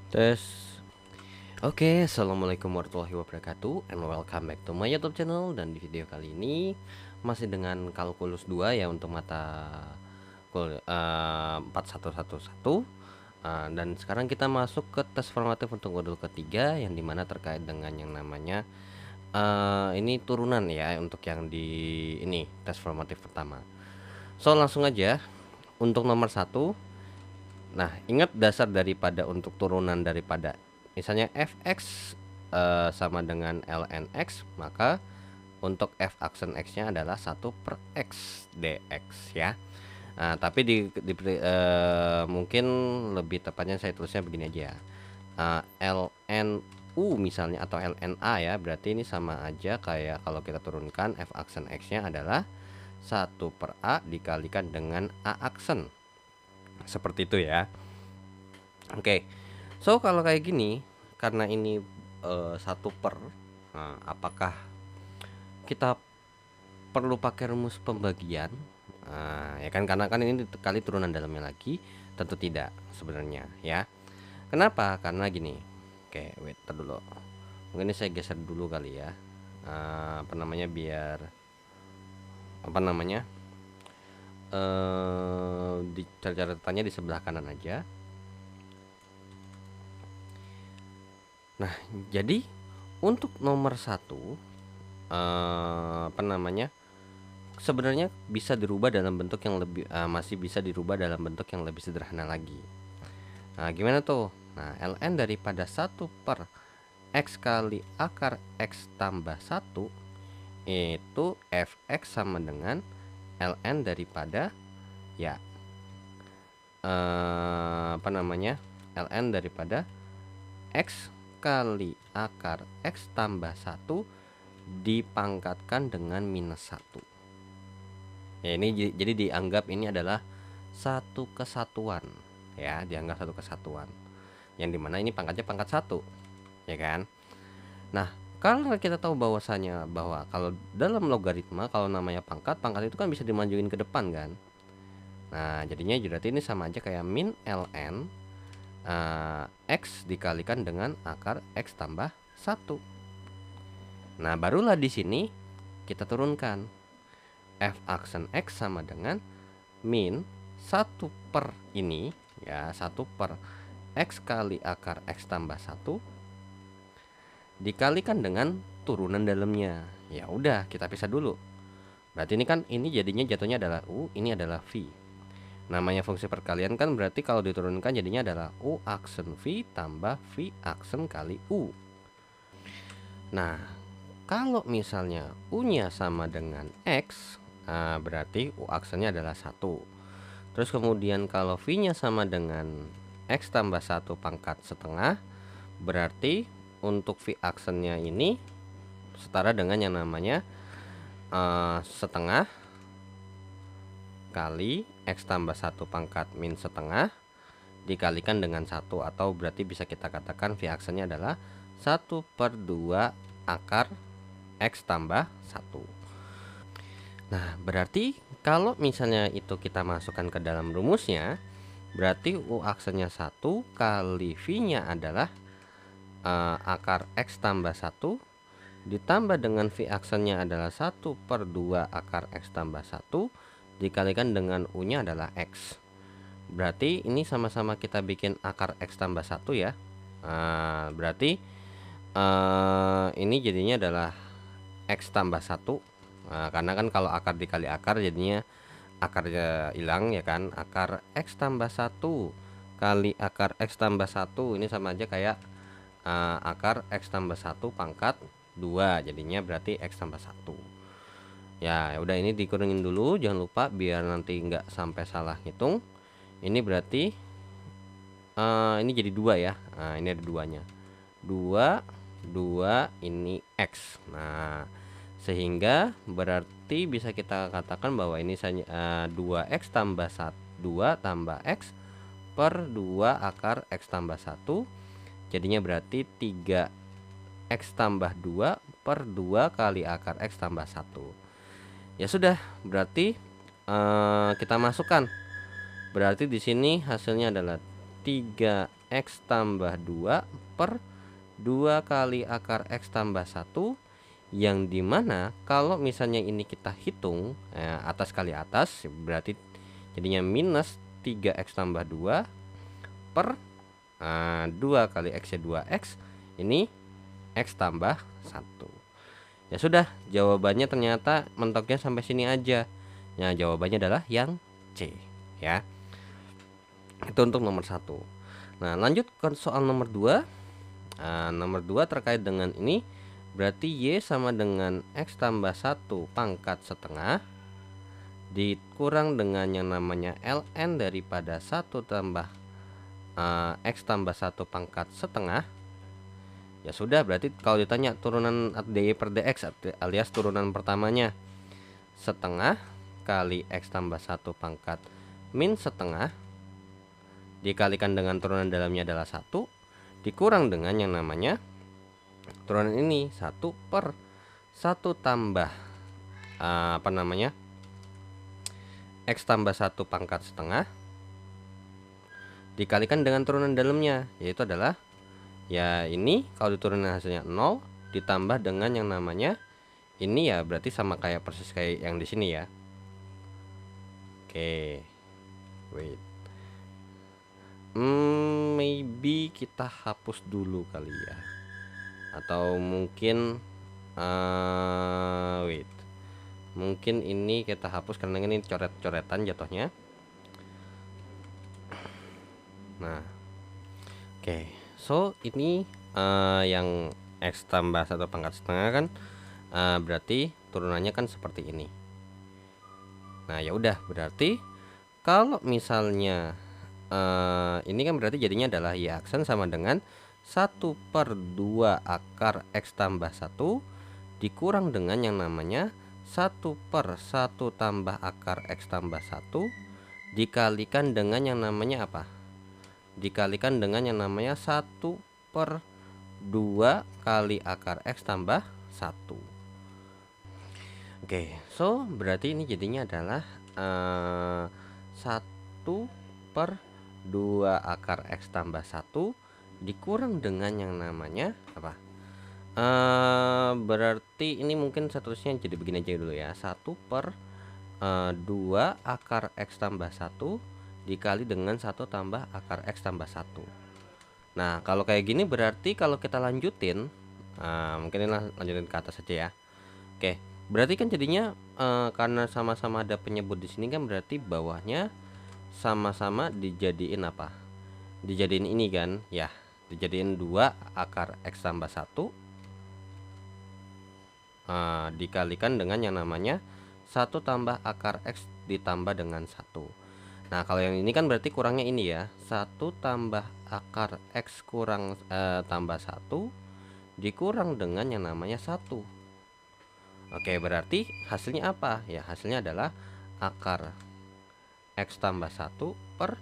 Tes. Oke, assalamualaikum warahmatullahi wabarakatuh, and welcome back to my YouTube channel. Dan di video kali ini masih dengan kalkulus 2 ya, untuk mata 4111. Dan sekarang kita masuk ke tes formatif untuk modul ketiga, yang dimana terkait dengan yang namanya ini turunan ya, untuk yang di ini tes formatif pertama. So langsung aja untuk nomor 1. Nah, ingat dasar daripada untuk turunan daripada misalnya fx sama dengan ln x, maka untuk f aksen x-nya adalah 1 per x dx ya. Nah, tapi mungkin lebih tepatnya saya tulisnya begini aja. ln u misalnya atau ln a ya, berarti ini sama aja kayak kalau kita turunkan f aksen x-nya adalah 1 per a dikalikan dengan a aksen. Seperti itu ya. Oke, so kalau kayak gini, karena ini 1 per, nah, apakah kita perlu pakai rumus pembagian? Nah, ya kan, karena kan ini kali turunan dalamnya lagi, tentu tidak sebenarnya ya. Kenapa? Karena gini. Oke, wait, dulu. Mungkin ini saya geser dulu kali ya. Apa namanya, biar apa namanya? Di catatannya di sebelah kanan aja. Nah, jadi untuk nomor 1 apa namanya, sebenarnya bisa dirubah dalam bentuk yang lebih masih bisa dirubah dalam bentuk yang lebih sederhana lagi. Nah, gimana tuh? Nah, ln daripada 1 per x kali akar x tambah 1 itu fx sama dengan ln daripada ya apa namanya, ln daripada x kali akar x tambah 1 dipangkatkan dengan minus 1 ya. Ini jadi dianggap ini adalah satu kesatuan ya, dianggap satu kesatuan, yang dimana ini pangkatnya pangkat 1 ya kan. Nah, kalau kita tahu bahwasanya bahwa kalau dalam logaritma, kalau namanya pangkat itu kan bisa dimajuin ke depan kan. Nah, jadinya berarti ini sama aja kayak min ln x dikalikan dengan akar x tambah 1. Nah, barulah di sini kita turunkan f aksen x sama dengan min 1 per ini ya, 1 per x kali akar x tambah 1 dikalikan dengan turunan dalamnya. Ya udah, kita pisah dulu. Berarti ini kan, ini jadinya jatuhnya adalah u, ini adalah v. Namanya fungsi perkalian kan, berarti kalau diturunkan jadinya adalah u aksen v tambah v aksen kali u. Nah, kalau misalnya u-nya sama dengan x, berarti u aksennya adalah 1. Terus kemudian kalau v-nya sama dengan x tambah 1 pangkat setengah, berarti untuk v aksennya ini setara dengan yang namanya setengah kali x tambah 1 pangkat min setengah dikalikan dengan 1, atau berarti bisa kita katakan v aksennya adalah 1 per 2 akar x tambah 1. Nah, berarti kalau misalnya itu kita masukkan ke dalam rumusnya, berarti u aksennya 1 kali v-nya adalah akar x tambah 1 ditambah dengan v aksennya adalah 1 per 2 akar x tambah 1 dikalikan dengan u-nya adalah x. Berarti ini sama-sama kita bikin akar x tambah 1 ya. Berarti ini jadinya adalah x tambah 1. Karena kan kalau akar dikali akar jadinya akarnya hilang ya kan. Akar x tambah 1 kali akar x tambah 1 ini sama aja kayak akar x tambah 1 pangkat 2, jadinya berarti x tambah 1. Ya udah, ini dikurangin dulu, jangan lupa biar nanti nggak sampai salah hitung. Ini berarti ini jadi 2 ya. Nah, ini ada 2-nya. 2 ini x. Nah, sehingga berarti bisa kita katakan bahwa ini 2x tambah 2 tambah x per 2 akar x tambah 1, jadinya berarti 3x tambah 2 per 2 kali akar x tambah 1. Ya sudah, berarti kita masukkan. Berarti di sini hasilnya adalah 3x tambah 2 per 2 kali akar x tambah 1, yang dimana kalau misalnya ini kita hitung atas kali atas, berarti jadinya minus 3x tambah 2 per 2 kali x ya 2x, ini x tambah 1. Ya sudah, jawabannya ternyata mentoknya sampai sini aja. Nah, jawabannya adalah yang C ya. Itu untuk nomor 1. Nah, lanjut ke soal nomor 2. Nomor 2 terkait dengan ini, berarti Y sama dengan X tambah 1 pangkat setengah dikurang dengan yang namanya ln daripada 1 tambah X tambah 1 pangkat setengah. Ya sudah, berarti kalau ditanya turunan dy per dx alias turunan pertamanya, setengah kali X tambah 1 pangkat min setengah dikalikan dengan turunan dalamnya adalah 1 dikurang dengan yang namanya turunan ini 1 per 1 tambah X tambah 1 pangkat setengah dikalikan dengan turunan dalamnya, yaitu adalah ya ini kalau diturunin hasilnya 0 ditambah dengan yang namanya ini, ya berarti sama kayak persis kayak yang di sini ya. Oke, wait, maybe kita hapus dulu kali ya, atau mungkin wait, mungkin ini kita hapus karena ini coret-coretan jatuhnya. Nah, oke, so ini yang X tambah 1 pangkat setengah kan berarti turunannya kan seperti ini. Nah, ya udah, berarti kalau misalnya ini kan berarti jadinya adalah Y aksen sama dengan 1 per 2 akar X tambah 1 dikurang dengan yang namanya 1 per 1 tambah akar X tambah 1 dikalikan dengan yang namanya apa? Dikalikan dengan yang namanya 1 per 2 kali akar X tambah 1. Oke, so berarti ini jadinya adalah 1 per 2 akar X tambah 1 dikurang dengan yang namanya apa? Berarti ini mungkin seterusnya jadi begini aja dulu ya. 1 per 2 akar X tambah 1 dikali dengan 1 tambah akar X tambah 1. Nah, kalau kayak gini berarti kalau kita lanjutin, mungkin ini lanjutin ke atas saja ya. Oke, berarti kan jadinya karena sama-sama ada penyebut di sini kan berarti bawahnya sama-sama dijadiin apa? Dijadiin ini kan ya, dijadiin 2 akar X tambah 1 dikalikan dengan yang namanya 1 tambah akar X ditambah dengan 1. Nah, kalau yang ini kan berarti kurangnya ini ya, 1 tambah akar X kurang tambah 1 dikurang dengan yang namanya 1. Oke, berarti hasilnya apa? Ya, hasilnya adalah akar X tambah 1 per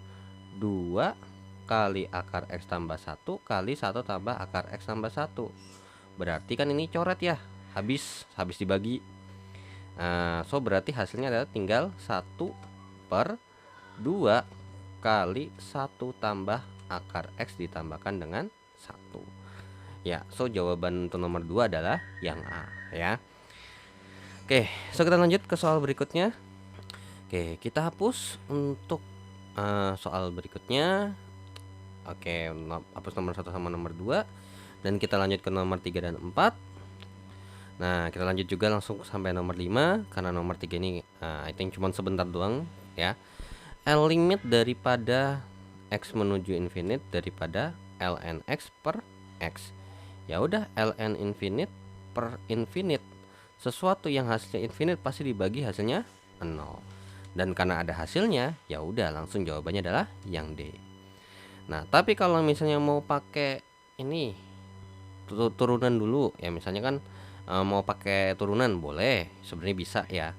2 kali akar X tambah 1 kali 1 tambah akar X tambah 1. Berarti kan ini coret ya, habis dibagi. So berarti hasilnya adalah tinggal 1 per 2 kali 1 tambah akar X ditambahkan dengan 1. Ya, so jawaban untuk nomor 2 adalah yang A ya. Oke, so kita lanjut ke soal berikutnya. Oke, kita hapus untuk soal berikutnya. Oke, hapus nomor 1 sama nomor 2 dan kita lanjut ke nomor 3 dan 4. Nah, kita lanjut juga langsung sampai nomor 5 karena nomor 3 ini I think cuma sebentar doang ya. L limit daripada X menuju infinite daripada ln X per X. Ya udah, ln infinite per infinite. Sesuatu yang hasilnya infinite pasti dibagi hasilnya 0. Dan karena ada hasilnya, ya udah langsung jawabannya adalah yang D. Nah, tapi kalau misalnya mau pakai ini turunan dulu ya, misalnya kan mau pakai turunan boleh, sebenarnya bisa ya.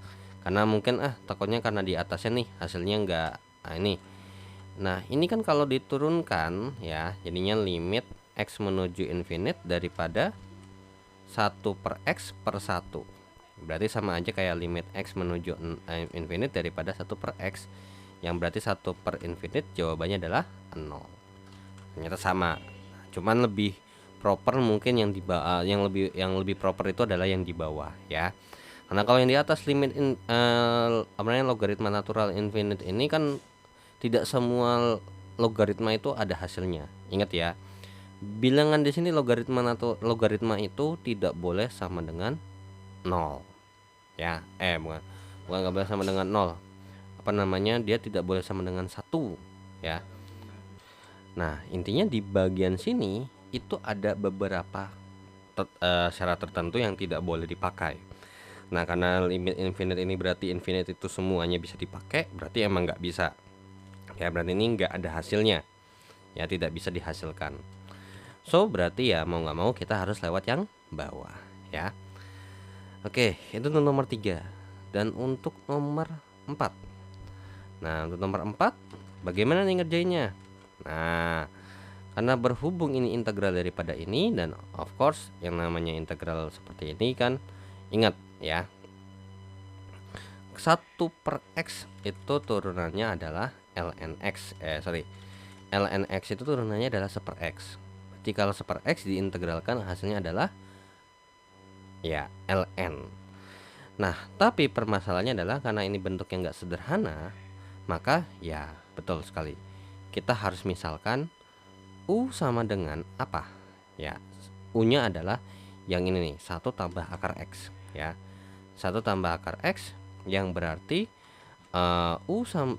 Karena mungkin takutnya karena di atasnya nih hasilnya enggak ini. Nah, ini kan kalau diturunkan ya jadinya limit X menuju infinite daripada 1 per X per 1. Berarti sama aja kayak limit X menuju infinite daripada 1 per X, yang berarti 1 per infinite jawabannya adalah 0 ternyata sama. Cuman lebih proper mungkin yang di bawah, yang lebih proper itu adalah yang di bawah ya. Karena kalau yang di atas logaritma natural infinite ini kan tidak semua logaritma itu ada hasilnya. Ingat ya, bilangan di sini logaritma itu tidak boleh sama dengan 0 ya. Bukan nggak boleh sama dengan 0. Dia tidak boleh sama dengan 1 ya. Nah, intinya di bagian sini itu ada beberapa syarat tertentu yang tidak boleh dipakai. Nah, karena limit infinite ini berarti infinite itu semuanya bisa dipakai, berarti emang nggak bisa. Ya, berarti ini nggak ada hasilnya. Ya, tidak bisa dihasilkan. So, berarti ya mau nggak mau kita harus lewat yang bawah ya. Oke, itu untuk nomor 3. Dan untuk nomor 4. Nah, untuk nomor 4 bagaimana nih ngerjainnya? Nah, karena berhubung ini integral daripada ini, dan of course yang namanya integral seperti ini kan, ingat ya, 1/x itu turunannya adalah ln x. ln x itu turunannya adalah 1/x. Berarti kalau 1/x diintegralkan hasilnya adalah ya ln. Nah, tapi permasalahannya adalah karena ini bentuknya nggak sederhana, maka ya betul sekali, kita harus misalkan U sama dengan apa ya. U nya adalah yang ini nih, 1 tambah akar X ya. 1 tambah akar X yang berarti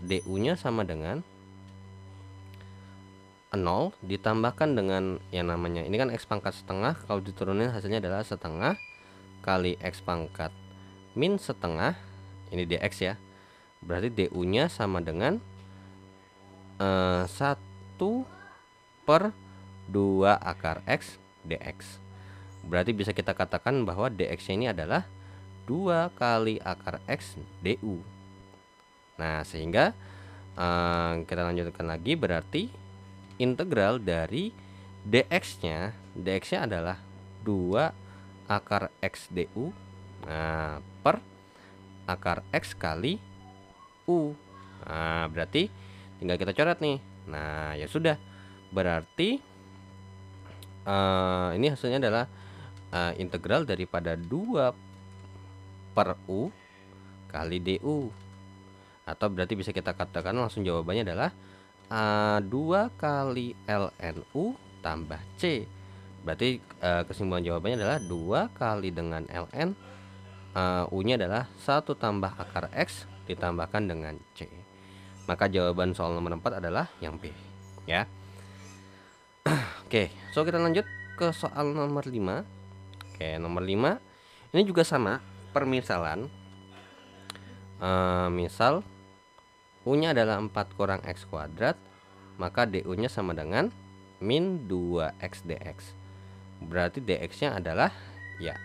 DU nya sama dengan 0 ditambahkan dengan yang namanya, ini kan X pangkat setengah, kalau diturunin hasilnya adalah setengah kali X pangkat min setengah, ini dx ya. Berarti DU nya sama dengan 1/2 akar X dx. Berarti bisa kita katakan bahwa dx nya ini adalah 2 kali akar X du. Nah, sehingga kita lanjutkan lagi, berarti integral dari dx nya adalah 2 akar X du, nah, per akar X kali U. Nah, berarti tinggal kita coret nih. Nah, ya sudah, berarti ini hasilnya adalah integral daripada 2 per U kali DU. Atau berarti bisa kita katakan langsung jawabannya adalah 2 kali ln U tambah C. Berarti kesimpulan jawabannya adalah 2 kali dengan ln U nya adalah 1 tambah akar X ditambahkan dengan C. Maka jawaban soal nomor 4 adalah yang B ya. Oke, so kita lanjut ke soal nomor 5. Oke, nomor 5 ini juga sama permisalan. Misal U nya adalah 4 kurang X kuadrat, maka DU nya sama dengan min 2X dx. Berarti dx nya adalah ya,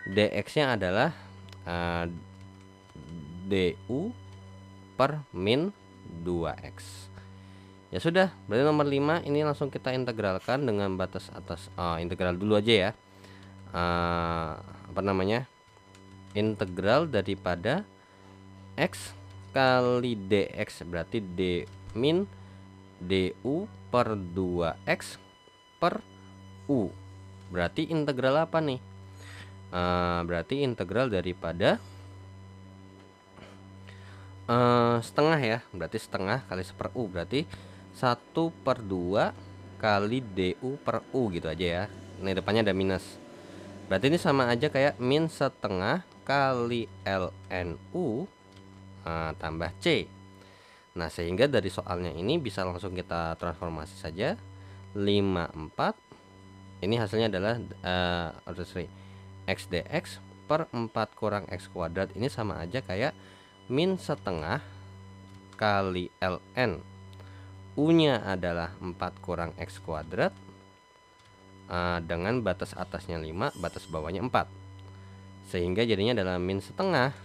dx nya adalah DU per min 2X. Ya sudah, berarti nomor 5 ini langsung kita integralkan dengan batas atas. Integral dulu aja ya. Integral daripada X kali dx, berarti d min du per 2x per u. Berarti integral apa nih? Berarti integral daripada setengah ya. Berarti setengah kali 1/u, berarti 1/2 kali du per u gitu aja ya. Ini depannya ada minus. Berarti ini sama aja kayak min setengah kali ln u tambah C. Nah, sehingga dari soalnya ini bisa langsung kita transformasi saja. 54 ini hasilnya adalah X dx per 4 kurang X kuadrat. Ini sama aja kayak min setengah kali ln U nya adalah 4 kurang X kuadrat dengan batas atasnya 5, batas bawahnya 4. Sehingga jadinya adalah min setengah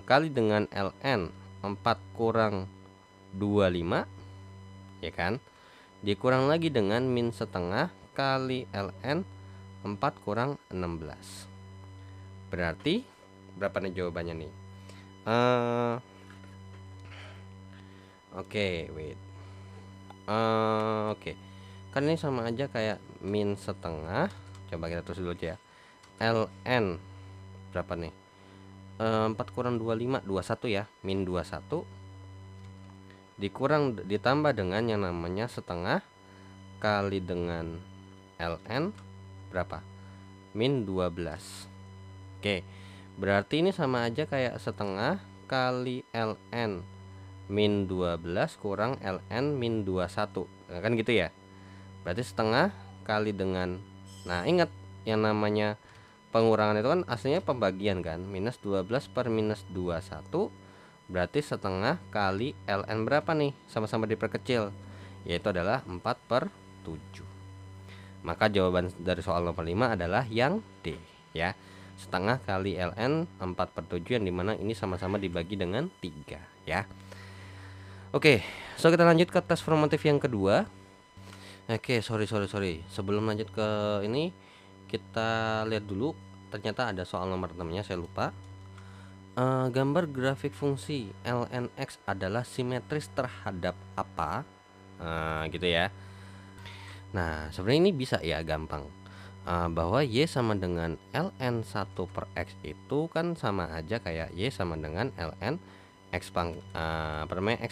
kali dengan ln 4 kurang 25 ya kan, dikurang lagi dengan min setengah kali ln 4 kurang 16. Berarti berapa nih jawabannya nih? Oke, wait. Oke. Kan ini sama aja kayak min setengah. Coba kita tulis dulu aja ya. ln berapa nih? 4 kurang 25, 21 ya. Min 21 ditambah dengan yang namanya setengah kali dengan ln berapa? Min 12. Oke. Berarti ini sama aja kayak setengah kali ln min 12 kurang ln min 21. Nah, kan gitu ya. Berarti setengah kali dengan, nah ingat yang namanya pengurangan itu kan aslinya pembagian kan, minus 12 per minus 21, berarti setengah kali ln berapa nih, sama-sama diperkecil, yaitu adalah 4/7. Maka jawaban dari soal nomor 5 adalah yang D ya, setengah kali ln 4/7, yang dimana ini sama-sama dibagi dengan 3 ya. Oke, so kita lanjut ke tes formatif yang kedua. Oke, sorry. Sebelum lanjut ke ini, kita lihat dulu. Ternyata ada soal nomor 6-nya, saya lupa. Gambar grafik fungsi ln x adalah simetris terhadap apa? Gitu ya. Nah, sebenarnya ini bisa ya, gampang. Bahwa y sama dengan ln 1 per x itu kan sama aja kayak y sama dengan ln x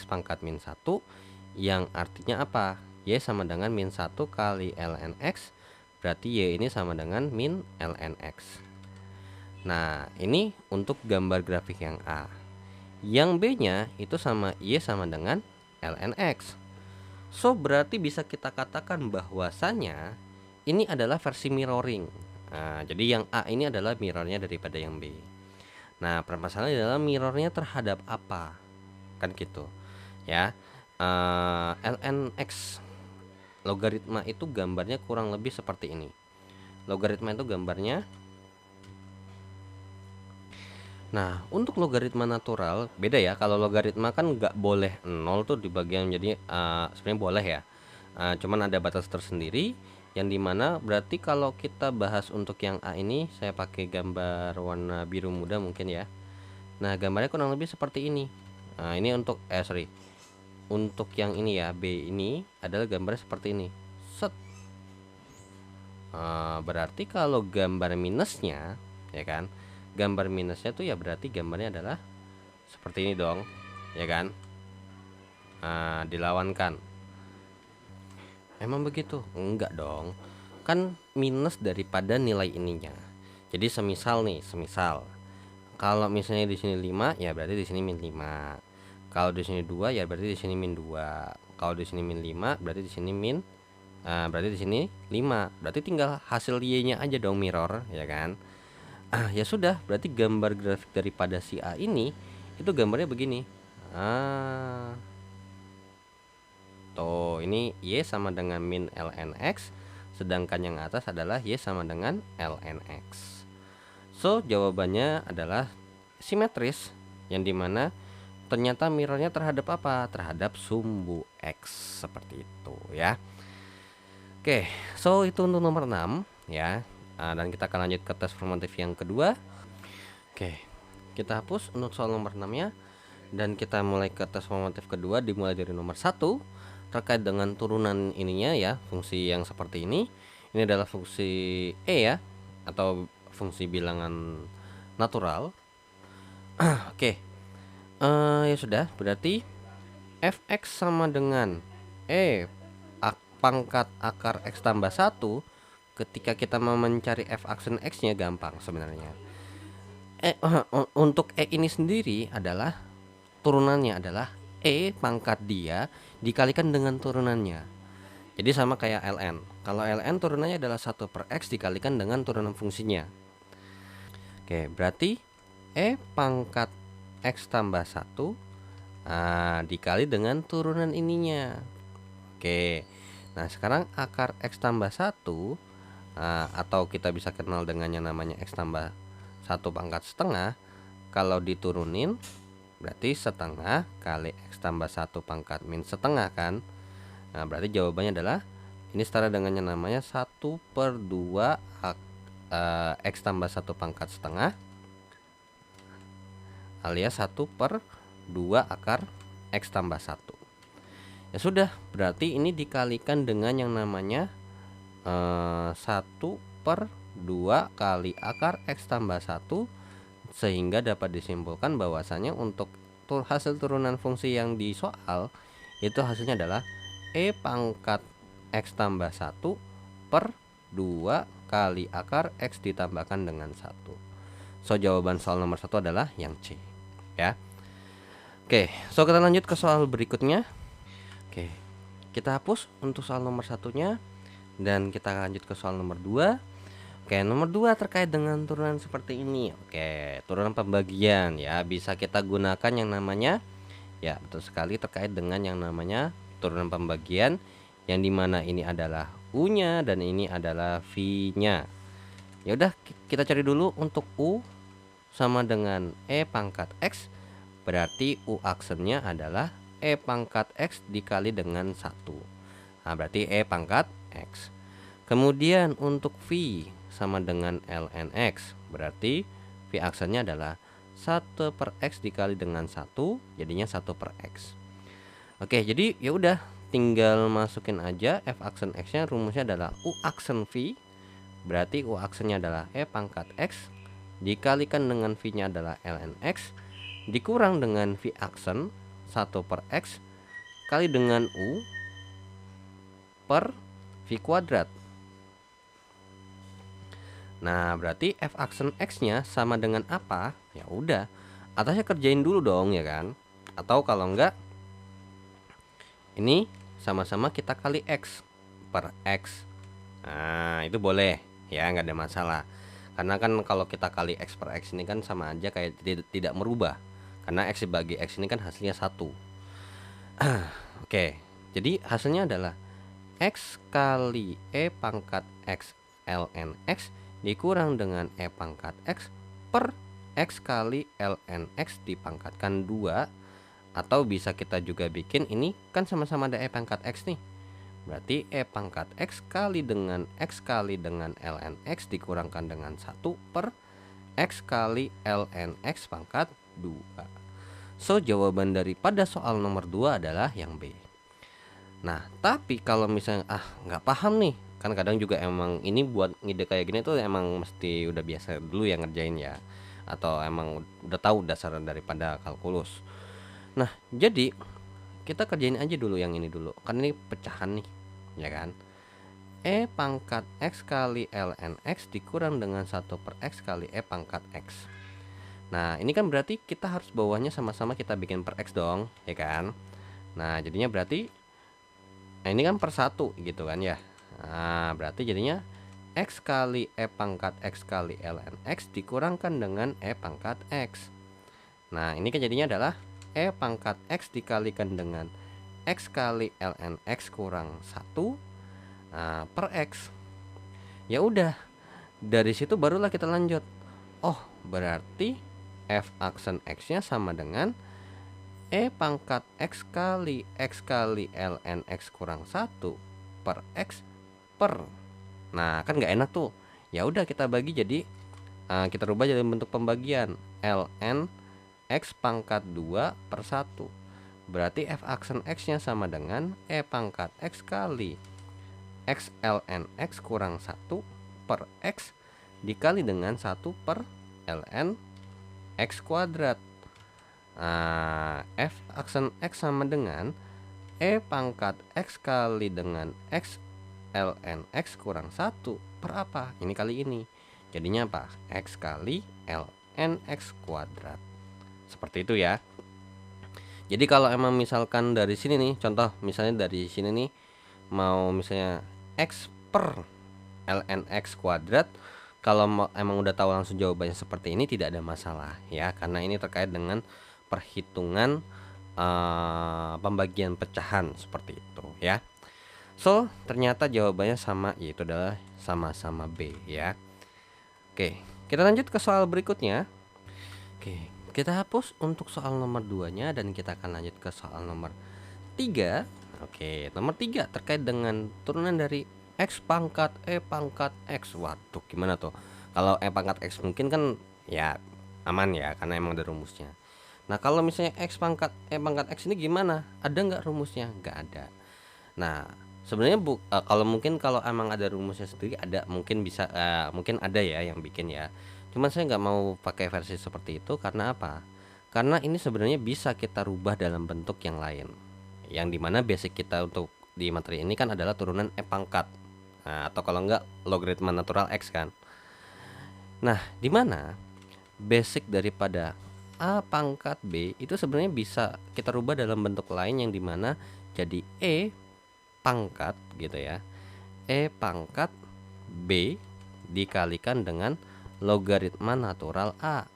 pangkat min 1, yang artinya apa? Y sama dengan min 1 kali ln x, berarti y ini sama dengan min ln x. Nah, ini untuk gambar grafik yang A. Yang B-nya itu sama y sama dengan ln x. So, berarti bisa kita katakan bahwasanya ini adalah versi mirroring. Nah, jadi yang A ini adalah mirrornya daripada yang B. Nah, permasalahannya adalah mirrornya terhadap apa? Kan gitu ya. ln x logaritma itu gambarnya kurang lebih seperti ini. Logaritma itu gambarnya, nah untuk logaritma natural beda ya. Kalau logaritma kan nggak boleh 0 tuh di bagian, jadi sebenarnya boleh ya, cuman ada batas tersendiri, yang dimana berarti kalau kita bahas untuk yang A ini, saya pakai gambar warna biru muda mungkin ya. Nah, gambarnya kurang lebih seperti ini. Nah, ini untuk untuk yang ini ya, B ini adalah gambarnya seperti ini. Set. Berarti kalau gambar minusnya, ya kan, gambar minusnya tuh ya berarti gambarnya adalah seperti ini dong, ya kan. Dilawankan. Emang begitu? Enggak dong. Kan minus daripada nilai ininya. Jadi semisal kalau misalnya di sini 5, ya berarti di sini min 5. Kalau di sini 2, ya berarti di sini min 2. Kalau di sini min 5, berarti di sini berarti di sini 5. Berarti tinggal hasil y-nya aja dong, mirror, ya kan? Ya sudah, berarti gambar grafik daripada si A ini itu gambarnya begini. Tuh, ini y sama dengan min ln x, sedangkan yang atas adalah y sama dengan ln x. So, jawabannya adalah simetris, yang dimana ternyata mirrornya terhadap apa? Terhadap sumbu x, seperti itu ya. Oke, so itu untuk nomor 6 ya. Dan kita akan lanjut ke tes formatif yang kedua. Oke, kita hapus untuk soal nomor 6-nya, dan kita mulai ke tes formatif kedua, dimulai dari nomor 1 terkait dengan turunan ininya ya, fungsi yang seperti ini. Ini adalah fungsi e ya, atau fungsi bilangan natural. Oke, ya sudah, berarti fx sama dengan pangkat akar x tambah 1. Ketika kita mau mencari f aksen x nya gampang sebenarnya. Untuk e ini sendiri adalah turunannya adalah e pangkat dia dikalikan dengan turunannya. Jadi sama kayak ln. Kalau ln turunannya adalah 1 per x dikalikan dengan turunan fungsinya. Oke, berarti e pangkat x tambah 1 dikali dengan turunan ininya. Oke, nah sekarang akar x tambah 1, atau kita bisa kenal dengan yang namanya x tambah 1 pangkat setengah, kalau diturunin berarti setengah kali x tambah 1 pangkat min setengah kan. Nah, berarti jawabannya adalah ini setara dengan yang namanya 1/2 x tambah 1 pangkat setengah alias 1/2 akar x tambah 1. Ya sudah, berarti ini dikalikan dengan yang namanya 1/2 kali akar X tambah 1, sehingga dapat disimpulkan bahwasanya untuk hasil turunan fungsi yang di soal itu hasilnya adalah E pangkat X tambah 1 per 2 kali akar X ditambahkan dengan 1. So jawaban soal nomor 1 adalah yang C ya. Oke, so kita lanjut ke soal berikutnya. Oke, kita hapus untuk soal nomor 1-nya dan kita lanjut ke soal nomor 2. Oke, nomor 2 terkait dengan turunan seperti ini. Oke, turunan pembagian ya, bisa kita gunakan yang namanya, ya betul sekali, terkait dengan yang namanya turunan pembagian, yang dimana ini adalah U-nya dan ini adalah V-nya. Ya udah, kita cari dulu untuk U sama dengan E pangkat X, berarti U aksennya adalah E pangkat X dikali dengan 1. Nah, berarti E pangkat X. Kemudian untuk V sama dengan ln X, berarti V aksennya adalah 1/X dikali dengan 1, jadinya 1/X. Oke, jadi ya udah, tinggal masukin aja F aksen X-nya, rumusnya adalah U aksen V, berarti U aksennya adalah E pangkat X dikalikan dengan V-nya adalah ln X dikurang dengan V aksen 1/X kali dengan U per V kuadrat. Nah, berarti F aksen X-nya sama dengan apa? Ya udah, atasnya kerjain dulu dong ya kan? Atau kalau enggak, ini sama-sama kita kali X per X. Nah, itu boleh ya, nggak ada masalah. Karena kan kalau kita kali X per X ini kan sama aja kayak tidak merubah. Karena X dibagi X ini kan hasilnya 1. Oke, jadi hasilnya adalah X kali E pangkat X ln X dikurang dengan E pangkat X per X kali ln X dipangkatkan 2. Atau bisa kita juga bikin, ini kan sama-sama ada E pangkat X nih, berarti E pangkat X kali dengan X kali dengan ln X dikurangkan dengan 1 per X kali ln X pangkat 2. So jawaban daripada soal nomor 2 adalah yang B. Nah, tapi kalau misalnya nggak paham nih, kan kadang juga emang ini buat ngide kayak gini tuh emang mesti udah biasa dulu yang ngerjain ya, atau emang udah tahu dasar daripada kalkulus. Nah, jadi kita kerjain aja dulu yang ini dulu, kan ini pecahan nih ya kan. E pangkat X kali ln X dikurang dengan 1/X kali E pangkat X. Nah, ini kan berarti kita harus bawahnya sama-sama kita bikin per X dong ya kan. Nah, jadinya berarti, nah ini kan per 1 gitu kan ya. Nah, berarti jadinya X kali E pangkat X kali ln X dikurangkan dengan E pangkat X. Nah, ini kan jadinya adalah E pangkat X dikalikan dengan X kali ln X kurang 1 per X. Ya udah, dari situ barulah kita lanjut. Oh, berarti F aksen X-nya sama dengan E pangkat X kali ln X kurang 1 per X per. Nah, kan nggak enak tuh. Ya udah, kita bagi jadi, kita rubah jadi bentuk pembagian ln X pangkat 2 per 1. Berarti F aksen X-nya sama dengan E pangkat X kali X ln X kurang 1 per X dikali dengan 1 per ln X kuadrat. F aksen X sama dengan E pangkat X kali dengan X ln X kurang 1 per apa? Ini kali ini. Jadinya apa? X kali ln X kuadrat. Seperti itu ya. Jadi kalau emang misalkan dari sini nih, contoh misalnya dari sini nih, mau misalnya X per ln X kuadrat, kalau emang udah tahu langsung jawabannya seperti ini tidak ada masalah ya, karena ini terkait dengan perhitungan pembagian pecahan seperti itu ya. So ternyata jawabannya sama, yaitu adalah sama-sama B ya. Oke, kita lanjut ke soal berikutnya. Oke, kita hapus untuk soal nomor 2-nya dan kita akan lanjut ke soal nomor 3. Oke, nomor 3 terkait dengan turunan dari X pangkat E pangkat X. Waduh, gimana tuh? Kalau E pangkat X mungkin kan ya aman ya, karena emang ada rumusnya. Nah, kalau misalnya X pangkat E pangkat X ini gimana? Ada nggak rumusnya? Nggak ada. Nah, sebenarnya kalau mungkin kalau emang ada rumusnya sendiri ada, mungkin bisa mungkin ada ya yang bikin ya. Cuman saya nggak mau pakai versi seperti itu karena apa? Karena ini sebenarnya bisa kita rubah dalam bentuk yang lain. Yang dimana basic kita untuk di materi ini kan adalah turunan E pangkat. Nah, atau kalau enggak logaritma natural X kan. Nah, dimana basic daripada A pangkat B itu sebenarnya bisa kita rubah dalam bentuk lain yang dimana jadi E pangkat gitu ya, E pangkat B dikalikan dengan logaritma natural A,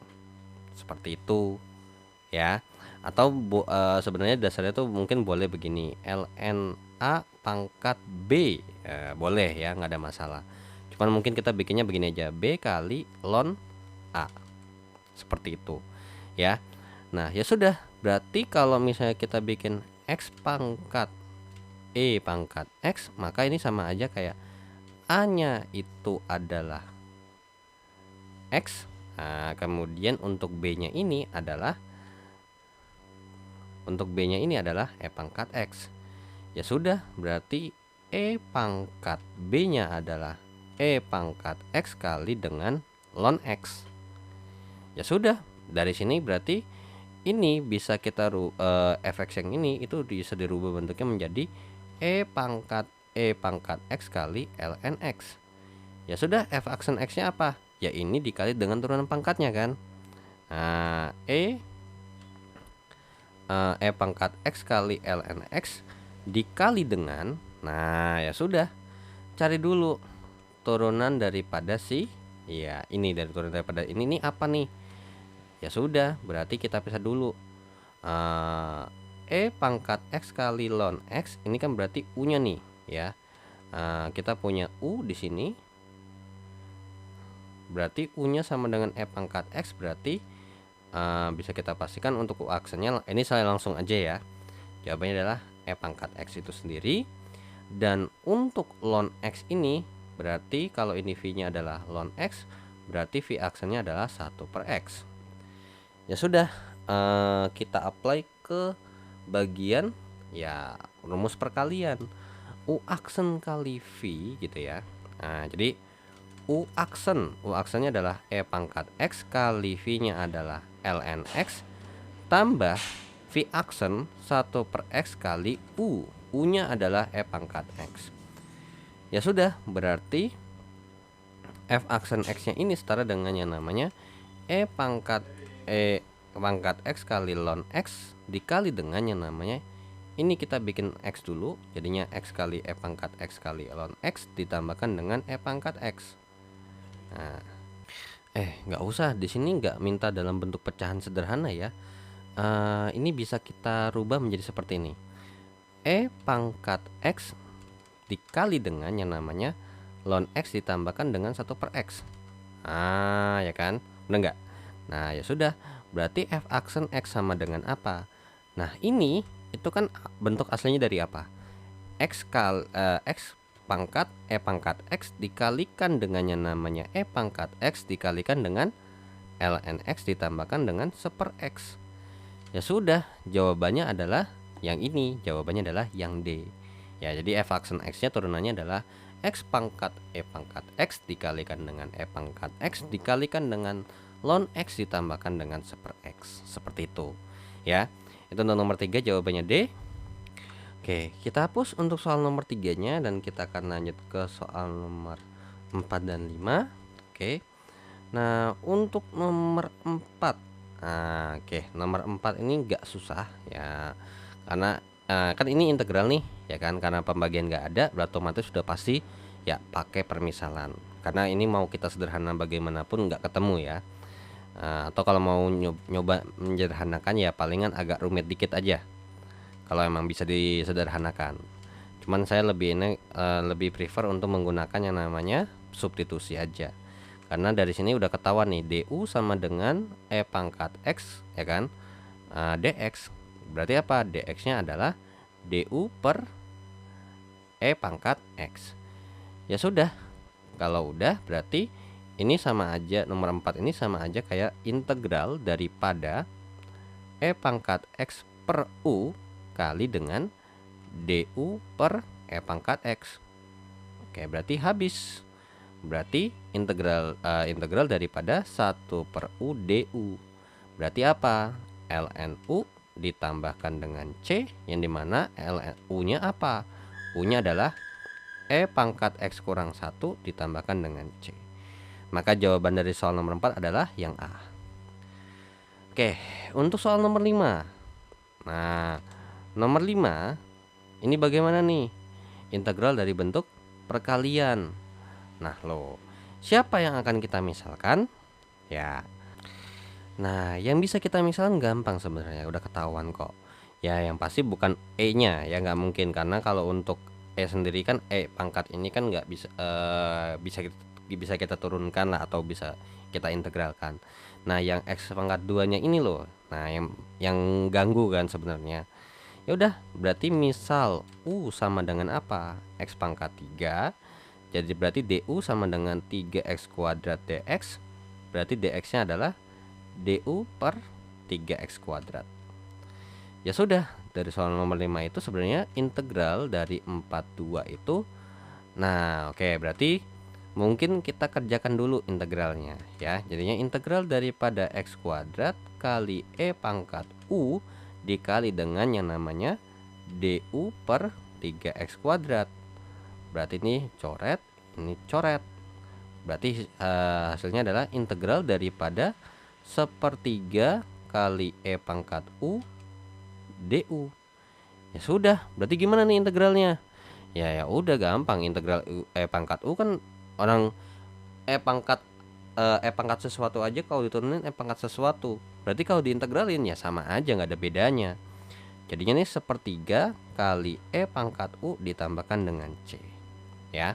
seperti itu ya. Atau sebenarnya dasarnya tuh mungkin boleh begini, ln A pangkat B, boleh ya, nggak ada masalah. Cuman mungkin kita bikinnya begini aja, B kali ln A, seperti itu ya. Nah, ya sudah, berarti kalau misalnya kita bikin X pangkat E pangkat X, maka ini sama aja kayak A nya itu adalah X. Nah, kemudian untuk B nya ini adalah E pangkat X. Ya sudah, berarti E pangkat B nya adalah E pangkat X kali dengan ln X. Ya sudah, dari sini berarti ini bisa kita fx yang ini itu bisa dirubah bentuknya menjadi E pangkat X kali ln X. Ya sudah, f aksen X nya apa? Ya ini dikali dengan turunan pangkatnya kan. Nah, E pangkat X kali ln X dikali dengan, nah ya sudah, cari dulu turunan daripada ya ini, dari turunan daripada ini apa nih? Ya sudah, berarti kita pisah dulu. E pangkat X kali ln X ini kan berarti U nya nih ya. Kita punya U di sini, berarti U nya sama dengan E pangkat X, berarti bisa kita pastikan untuk U aksennya, ini saya langsung aja ya, jawabannya adalah E pangkat X itu sendiri. Dan untuk ln X ini berarti kalau ini V nya adalah ln X, berarti V aksennya adalah 1/X. Ya sudah, kita apply ke bagian ya rumus perkalian, U aksen kali V gitu ya. Nah, jadi U aksennya adalah E pangkat X kali V nya adalah ln X tambah V aksen 1/X kali U nya adalah E pangkat X. Ya sudah, berarti F aksen X nya ini setara dengan yang namanya E pangkat X kali ln X dikali dengan yang namanya, ini kita bikin X dulu, jadinya X kali E pangkat X kali ln X ditambahkan dengan E pangkat X. Nah, nggak usah, di sini nggak minta dalam bentuk pecahan sederhana ya. Ini bisa kita rubah menjadi seperti ini, E pangkat X dikali dengan yang namanya ln X ditambahkan dengan 1/X. Ya kan, bener nggak? Nah, ya sudah, berarti F aksen X sama dengan apa? Nah, ini itu kan bentuk aslinya dari apa? X pangkat E pangkat X dikalikan dengan yang namanya E pangkat X dikalikan dengan ln X ditambahkan dengan 1/X. Ya sudah, jawabannya adalah yang ini, jawabannya adalah yang D. Ya, jadi F aksen X nya turunannya adalah X pangkat E pangkat X dikalikan dengan E pangkat X dikalikan dengan ln X ditambahkan dengan 1/X, seperti itu ya. Itu untuk nomor 3, jawabannya D. Oke, kita hapus untuk soal nomor 3 nya dan kita akan lanjut ke soal nomor 4 dan 5. Oke, nah untuk nomor 4, oke, nomor 4 ini enggak susah ya, karena kan ini integral nih ya kan, karena pembagian nggak ada berarti otomatis sudah pasti ya pakai permisalan, karena ini mau kita sederhana bagaimanapun nggak ketemu ya. Atau kalau mau nyoba menyederhanakan ya palingan agak rumit dikit aja kalau emang bisa disederhanakan. Cuman saya lebih prefer untuk menggunakan yang namanya substitusi aja, karena dari sini udah ketahuan nih, DU sama dengan E pangkat X ya kan, DX berarti apa? DX nya adalah DU per E pangkat X. Ya sudah, kalau udah berarti ini sama aja, nomor 4 ini sama aja kayak integral daripada E pangkat X per U kali dengan DU per E pangkat X. Oke, berarti habis. Berarti integral daripada 1 per U DU. Berarti apa? ln U ditambahkan dengan C, yang dimana ln U-nya apa? U-nya adalah E pangkat X kurang 1 ditambahkan dengan C. Maka jawaban dari soal nomor 4 adalah yang A. Oke, untuk soal nomor 5. Nah, nomor 5 ini bagaimana nih? Integral dari bentuk perkalian. Nah, siapa yang akan kita misalkan? Ya. Nah, yang bisa kita misalkan gampang sebenarnya, udah ketahuan kok. Ya, yang pasti bukan E-nya, ya nggak mungkin, karena kalau untuk E sendiri kan E pangkat ini kan nggak bisa bisa kita turunkan lah, atau bisa kita integralkan. Nah, yang X pangkat 2-nya ini loh. Nah, yang ganggu kan sebenarnya. Ya udah, berarti misal U sama dengan apa? X pangkat 3. Jadi berarti DU sama dengan 3X kuadrat DX. Berarti DX-nya adalah DU per 3X kuadrat. Ya sudah, dari soal nomor 5 itu sebenarnya integral dari 42 itu. Nah, oke, berarti mungkin kita kerjakan dulu integralnya ya. Jadinya integral daripada X kuadrat kali E pangkat U dikali dengan yang namanya DU per 3X kuadrat. Berarti ini coret, ini coret. Berarti hasilnya adalah integral daripada 1/3 kali E pangkat U DU. Ya sudah, berarti gimana nih integralnya? Ya udah gampang, integral E pangkat U kan orang E pangkat sesuatu aja kalau diturunin E pangkat sesuatu. Berarti kalau diintegralin ya sama aja, nggak ada bedanya. Jadinya nih 1/3 kali E pangkat U ditambahkan dengan C. Ya.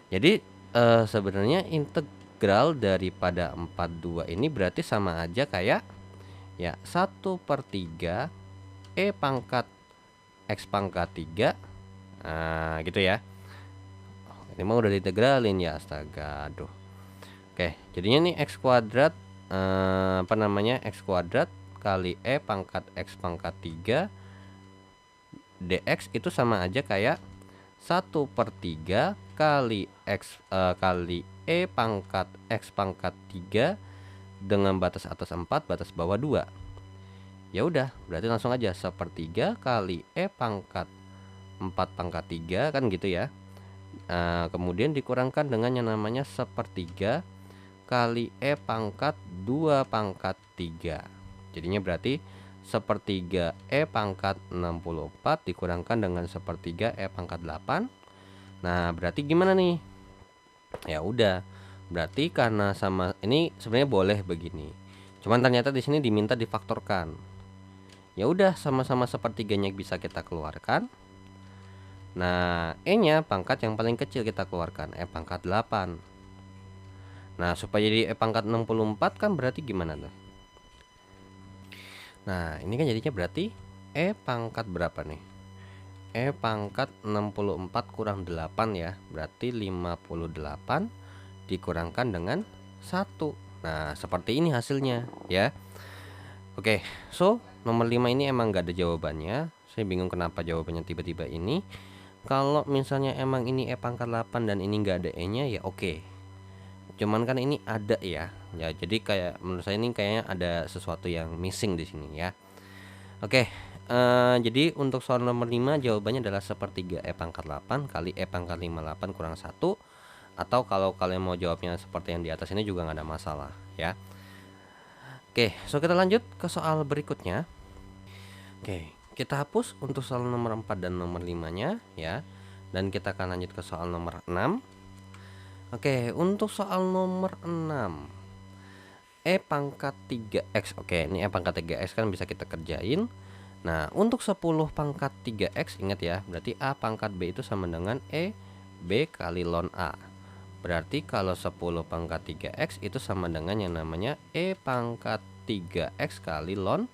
Jadi sebenarnya integral daripada 42 ini berarti sama aja kayak ya 1/3 E pangkat X pangkat 3. Nah, gitu ya. Ini mah udah diintegralin ya, astaga. Aduh. Oke, jadinya nih X kuadrat X kuadrat kali E pangkat X pangkat 3 dx itu sama aja kayak 1/3 kali kali E pangkat X pangkat 3 dengan batas atas 4, batas bawah 2. Ya udah, berarti langsung aja 1/3 kali E pangkat 4 pangkat 3 kan gitu ya. Kemudian dikurangkan dengan yang namanya 1/3 kali E pangkat 2 pangkat 3. Jadinya berarti 1/3 E pangkat 64 dikurangkan dengan 1/3 E pangkat 8. Nah, berarti gimana nih? Ya udah, berarti karena sama ini sebenarnya boleh begini. Cuman ternyata di sini diminta difaktorkan. Ya udah, sama-sama 1/3-nya bisa kita keluarkan. Nah, E-nya pangkat yang paling kecil kita keluarkan, E pangkat 8. Nah, supaya jadi E pangkat 64 kan berarti gimana tuh? Nah, ini kan jadinya berarti E pangkat berapa nih? E pangkat 64 kurang 8 ya. Berarti 58 dikurangkan dengan 1. Nah, seperti ini hasilnya ya. Oke, so nomor 5 ini emang gak ada jawabannya. Saya bingung kenapa jawabannya tiba-tiba ini. Kalau misalnya emang ini E pangkat 8 dan ini gak ada E-nya ya oke. Cuman kan ini ada ya. Ya, jadi kayak menurut saya ini kayaknya ada sesuatu yang missing di sini ya. Oke, jadi untuk soal nomor 5 jawabannya adalah 1/3 E pangkat 8 kali E pangkat 58 kurang 1. Atau kalau kalian mau jawabnya seperti yang di atas ini juga nggak ada masalah ya. Oke, so kita lanjut ke soal berikutnya. Oke, kita hapus untuk soal nomor 4 dan nomor 5-nya ya. Dan kita akan lanjut ke soal nomor 6. Oke, untuk soal nomor 6, E pangkat 3X. Oke, ini E pangkat 3X kan bisa kita kerjain. Nah, untuk 10 pangkat 3X, ingat ya, berarti A pangkat B itu sama dengan E B kali ln A. Berarti kalau 10 pangkat 3X itu sama dengan yang namanya E pangkat 3X kali ln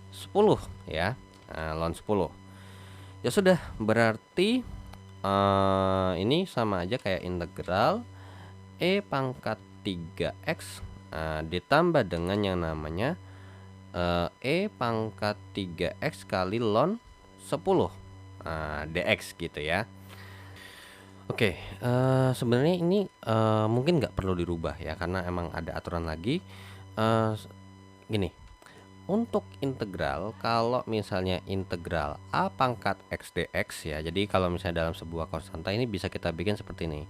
10 ya. Nah, ln 10. Ya sudah, berarti ini sama aja kayak integral E pangkat 3X ditambah dengan yang namanya E pangkat 3x kali ln 10 dx gitu ya. Oke, sebenarnya ini mungkin nggak perlu dirubah ya, karena emang ada aturan lagi. Gini, untuk integral, kalau misalnya integral a pangkat x dx ya, jadi kalau misalnya dalam sebuah konstanta ini bisa kita bikin seperti ini: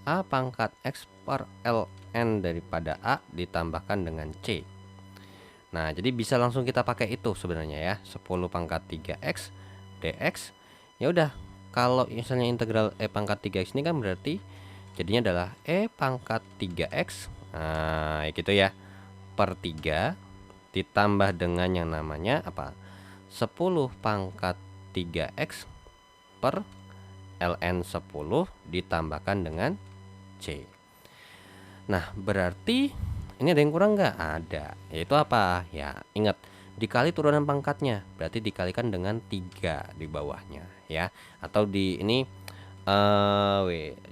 a pangkat x per ln daripada a ditambahkan dengan c. Nah, jadi bisa langsung kita pakai itu sebenarnya ya, 10 pangkat 3x dx. Ya udah, kalau misalnya integral e pangkat 3x ini kan berarti jadinya adalah e pangkat 3x, nah gitu ya, per 3 ditambah dengan yang namanya apa? 10 pangkat 3x per ln 10 ditambahkan dengan c. Nah, berarti ini ada yang kurang nggak? Ada. Yaitu apa? Ya, ingat, dikali turunan pangkatnya, berarti dikalikan dengan 3 di bawahnya ya. Atau di ini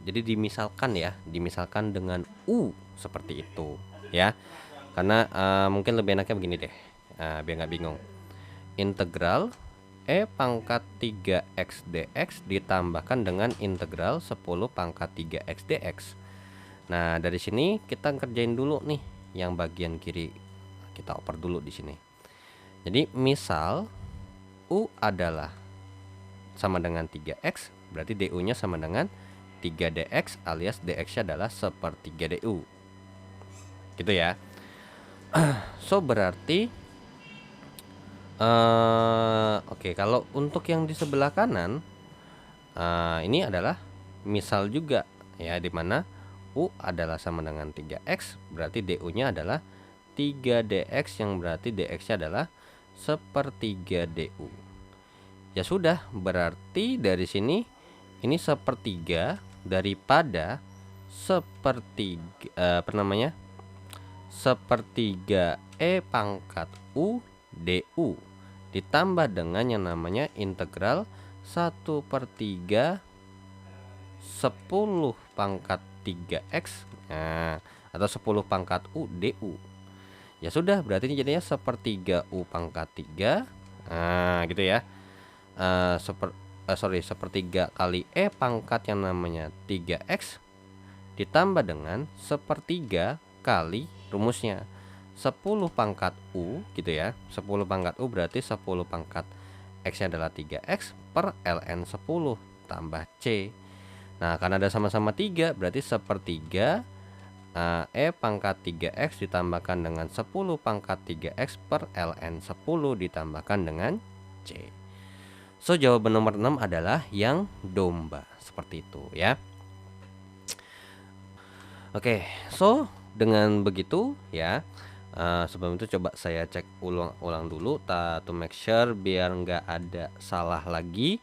jadi dimisalkan ya, dimisalkan dengan u seperti itu ya. Karena mungkin lebih enaknya begini deh, biar nggak bingung. Integral e pangkat 3x dx ditambahkan dengan integral 10 pangkat 3x dx. Nah, dari sini kita kerjain dulu nih yang bagian kiri. Kita oper dulu di sini. Jadi misal u adalah sama dengan 3x, berarti du-nya sama dengan 3 dx alias dx-nya adalah sepertiga du. Gitu ya. So berarti oke, kalau untuk yang di sebelah kanan ini adalah misal juga ya, dimana u adalah sama dengan 3x, berarti du-nya adalah 3 dx, yang berarti dx-nya adalah sepertiga du. Ya sudah, berarti dari sini ini sepertiga daripada sepertiga sepertiga e pangkat u du ditambah dengan yang namanya integral 1/3 10 pangkat 3x, nah, atau 10 pangkat u du. Ya sudah, berarti ini jadinya sepertiga u pangkat 3, nah gitu ya. Sepertiga kali e pangkat yang namanya 3x ditambah dengan sepertiga kali rumusnya 10 pangkat u gitu ya. 10 pangkat u berarti 10 pangkat x nya adalah 3x per ln 10 tambah c. Nah, karena ada sama-sama 3, berarti sepertiga e pangkat 3x ditambahkan dengan 10 pangkat 3x per ln 10 ditambahkan dengan c. So jawaban nomor 6 adalah yang domba, seperti itu ya. Oke, so dengan begitu ya, sebelum itu coba saya cek ulang dulu to make sure biar nggak ada salah lagi.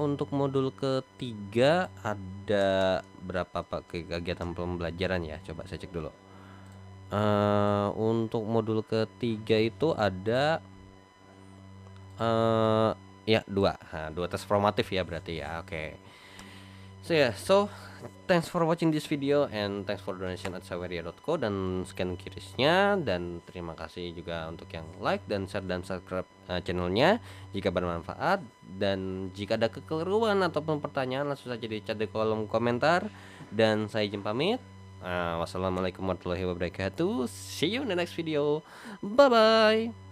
Untuk modul ketiga ada berapa Pak kegiatan pembelajaran ya? Coba saya cek dulu. Untuk modul ketiga itu ada ya 2 tes formatif ya berarti ya. Oke. So thanks for watching this video and thanks for donation at saweria.co dan scan kirisnya, dan terima kasih juga untuk yang like dan share dan subscribe channelnya jika bermanfaat. Dan jika ada kekeliruan ataupun pertanyaan, langsung saja di chat di kolom komentar. Dan saya izin pamit. Wassalamualaikum warahmatullahi wabarakatuh. See you in the next video. Bye bye.